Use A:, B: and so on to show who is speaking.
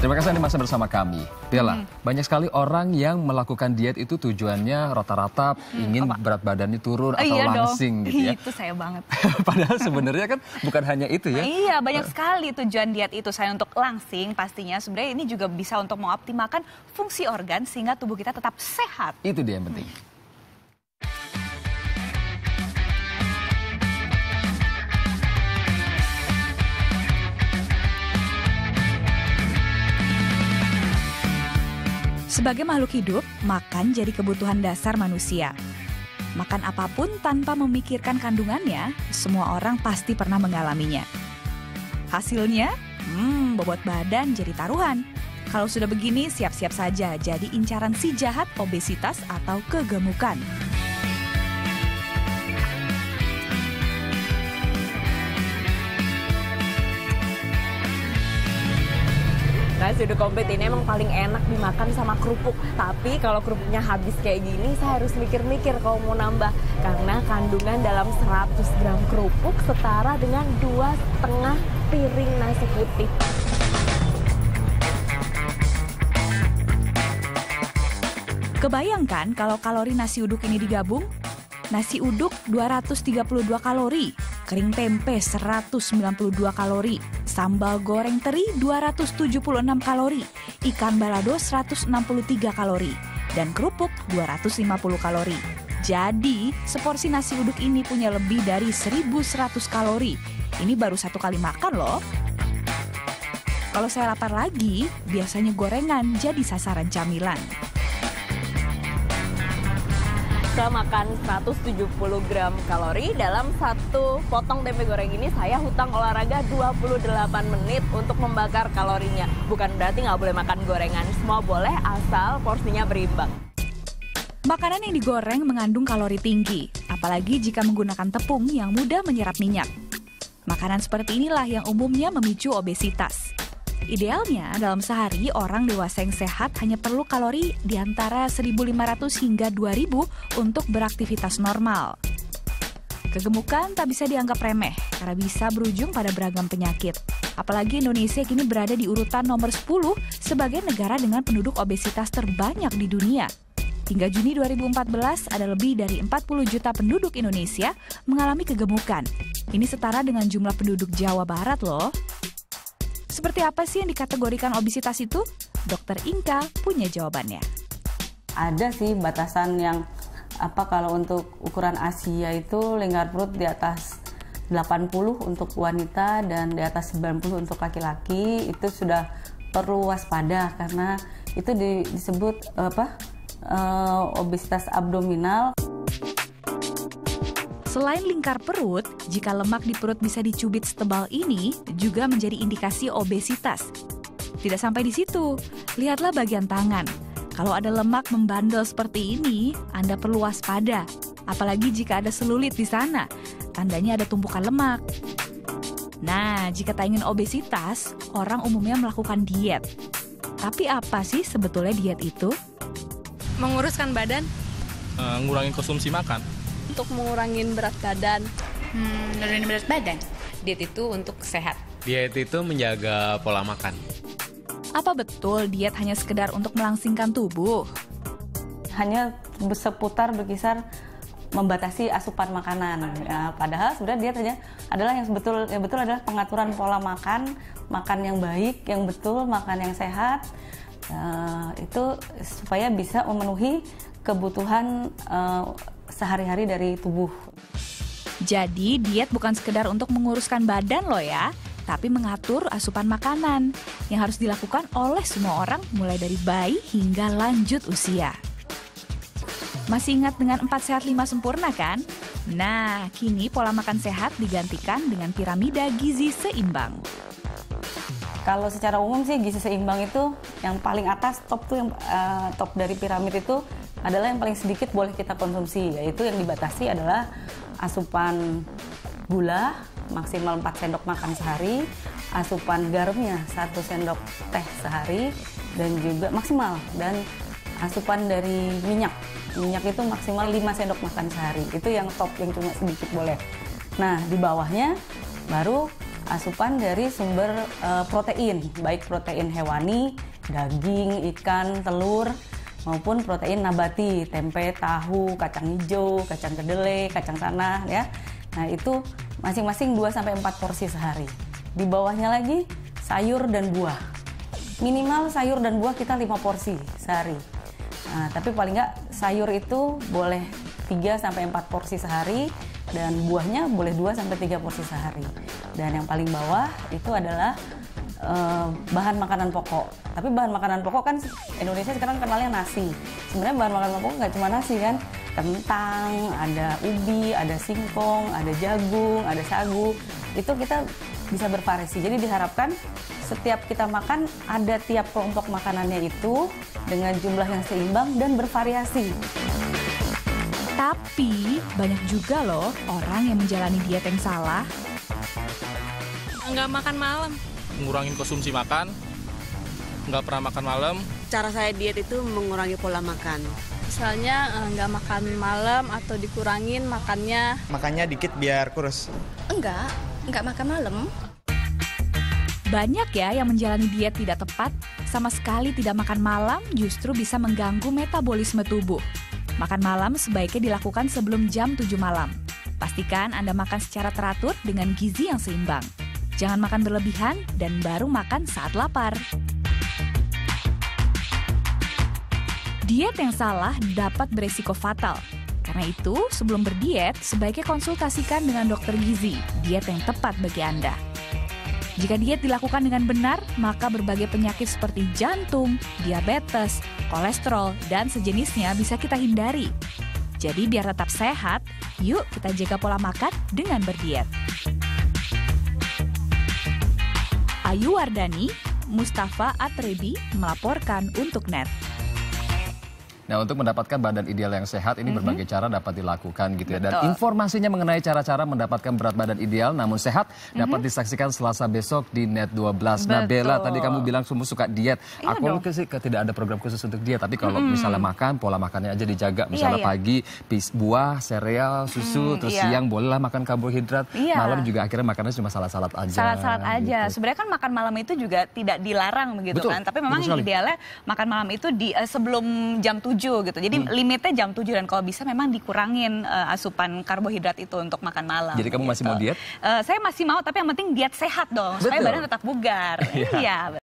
A: Terima kasih Anda masih bersama kami. Bella, banyak sekali orang yang melakukan diet itu tujuannya rata-rata ingin berat badannya turun atau langsing gitu ya.
B: Itu saya banget.
A: Padahal sebenarnya kan bukan hanya itu ya.
B: Iya, banyak sekali tujuan diet itu. Saya untuk langsing pastinya sebenarnya ini juga bisa untuk mengoptimalkan fungsi organ sehingga tubuh kita tetap sehat.
A: Itu dia yang penting.
C: Sebagai makhluk hidup, makan jadi kebutuhan dasar manusia. Makan apapun tanpa memikirkan kandungannya, semua orang pasti pernah mengalaminya. Hasilnya, bobot badan jadi taruhan. Kalau sudah begini, siap-siap saja jadi incaran si jahat obesitas atau kegemukan.
D: Nasi uduk komplit ini emang paling enak dimakan sama kerupuk. Tapi kalau kerupuknya habis kayak gini, saya harus mikir-mikir kalau mau nambah. Karena kandungan dalam 100 gram kerupuk setara dengan 2,5 piring nasi putih.
C: Kebayangkan kalau kalori nasi uduk ini digabung? Nasi uduk 232 kalori, kering tempe 192 kalori, sambal goreng teri 276 kalori, ikan balado 163 kalori, dan kerupuk 250 kalori. Jadi, seporsi nasi uduk ini punya lebih dari 1.100 kalori. Ini baru satu kali makan loh. Kalau saya lapar lagi, biasanya gorengan jadi sasaran camilan.
D: Setelah makan 170 gram kalori, dalam satu potong tempe goreng ini saya hutang olahraga 28 menit untuk membakar kalorinya. Bukan berarti nggak boleh makan gorengan, semua boleh asal porsinya berimbang.
C: Makanan yang digoreng mengandung kalori tinggi, apalagi jika menggunakan tepung yang mudah menyerap minyak. Makanan seperti inilah yang umumnya memicu obesitas. Idealnya, dalam sehari orang dewasa yang sehat hanya perlu kalori di antara 1.500 hingga 2.000 untuk beraktivitas normal. Kegemukan tak bisa dianggap remeh karena bisa berujung pada beragam penyakit. Apalagi Indonesia kini berada di urutan nomor 10 sebagai negara dengan penduduk obesitas terbanyak di dunia. Hingga Juni 2014, ada lebih dari 40 juta penduduk Indonesia mengalami kegemukan. Ini setara dengan jumlah penduduk Jawa Barat loh. Seperti apa sih yang dikategorikan obesitas itu? Dokter Inka punya jawabannya.
E: Ada sih batasan yang kalau untuk ukuran Asia itu lingkar perut di atas 80 untuk wanita dan di atas 90 untuk laki-laki, itu sudah perlu waspada karena itu disebut obesitas abdominal.
C: Selain lingkar perut, jika lemak di perut bisa dicubit setebal ini, juga menjadi indikasi obesitas. Tidak sampai di situ, lihatlah bagian tangan. Kalau ada lemak membandel seperti ini, Anda perlu waspada. Apalagi jika ada selulit di sana, tandanya ada tumpukan lemak. Nah, jika tak ingin obesitas, orang umumnya melakukan diet. Tapi apa sih sebetulnya diet itu?
F: Menguruskan badan.
G: Ngurangin konsumsi makan.
D: Untuk mengurangin berat badan.
F: Nurunin berat badan. Diet itu untuk sehat.
G: Diet itu menjaga pola makan.
C: Apa betul diet hanya sekedar untuk melangsingkan tubuh?
E: Hanya seputar berkisar membatasi asupan makanan. Ya, padahal sebenarnya diet hanya adalah yang betul adalah pengaturan pola makan, makan yang baik, yang betul, makan yang sehat. Itu supaya bisa memenuhi kebutuhan sehari-hari dari tubuh.
C: Jadi diet bukan sekedar untuk menguruskan badan loh ya, tapi mengatur asupan makanan yang harus dilakukan oleh semua orang mulai dari bayi hingga lanjut usia. Masih ingat dengan 4 sehat 5 sempurna kan? Nah, kini pola makan sehat digantikan dengan piramida gizi seimbang.
E: Kalau secara umum sih gizi seimbang itu yang paling atas top dari piramid itu adalah yang paling sedikit boleh kita konsumsi, yaitu yang dibatasi adalah asupan gula maksimal 4 sendok makan sehari, asupan garamnya 1 sendok teh sehari dan juga maksimal, dan asupan dari minyak itu maksimal 5 sendok makan sehari. Itu yang top, yang cuma sedikit boleh. Nah, di bawahnya baru asupan dari sumber protein, baik protein hewani, daging, ikan, telur, maupun protein nabati, tempe, tahu, kacang hijau, kacang kedelai, kacang tanah ya. Nah, itu masing-masing 2-4 porsi sehari. Di bawahnya lagi sayur dan buah. Minimal sayur dan buah kita 5 porsi sehari. Nah, tapi paling nggak sayur itu boleh 3-4 porsi sehari dan buahnya boleh 2-3 porsi sehari. Dan yang paling bawah itu adalah bahan makanan pokok. Tapi bahan makanan pokok kan Indonesia sekarang kenalnya nasi. Sebenarnya bahan makanan pokok nggak cuma nasi kan, kentang, ada ubi, ada singkong, ada jagung, ada sagu. Itu kita bisa bervariasi. Jadi diharapkan setiap kita makan ada tiap kelompok makanannya itu dengan jumlah yang seimbang dan bervariasi.
C: Tapi banyak juga loh orang yang menjalani diet yang salah.
H: Nggak makan malam.
G: Ngurangin konsumsi makan, nggak pernah makan malam.
I: Cara saya diet itu mengurangi pola makan.
H: Misalnya nggak makan malam atau dikurangin makannya.
J: Makannya dikit biar kurus.
F: Enggak makan malam.
C: Banyak ya yang menjalani diet tidak tepat, sama sekali tidak makan malam justru bisa mengganggu metabolisme tubuh. Makan malam sebaiknya dilakukan sebelum jam 7 malam. Pastikan Anda makan secara teratur dengan gizi yang seimbang. Jangan makan berlebihan dan baru makan saat lapar. Diet yang salah dapat beresiko fatal. Karena itu, sebelum berdiet, sebaiknya konsultasikan dengan dokter gizi, diet yang tepat bagi Anda. Jika diet dilakukan dengan benar, maka berbagai penyakit seperti jantung, diabetes, kolesterol, dan sejenisnya bisa kita hindari. Jadi biar tetap sehat, yuk kita jaga pola makan dengan berdiet. Ayu Wardani, Mustafa Atrebi melaporkan untuk NET.
A: Nah, untuk mendapatkan badan ideal yang sehat ini berbagai cara dapat dilakukan gitu ya. Dan
B: Betul.
A: informasinya mengenai cara-cara mendapatkan berat badan ideal namun sehat dapat disaksikan Selasa besok di Net 12. Nah, Bella, tadi kamu bilang semua suka diet.
B: Iya
A: Aku sih tidak ada program khusus untuk diet, tapi kalau misalnya makan, pola makannya aja dijaga. Misalnya pagi buah, sereal, susu, terus siang bolehlah makan karbohidrat. Malam juga akhirnya makannya cuma salad-salad aja.
B: Salad-salad aja.
A: Gitu.
B: Sebenarnya kan makan malam itu juga tidak dilarang begitu.
A: Betul,
B: kan. Tapi memang
A: betul sekali.
B: idealnya makan malam itu di sebelum jam 7 gitu. Jadi limitnya jam 7 dan kalau bisa memang dikurangin asupan karbohidrat itu untuk makan malam.
A: Jadi kamu masih mau diet?
B: Saya masih mau, tapi yang penting diet sehat dong. Supaya
A: Betul.
B: badan tetap bugar. Iya.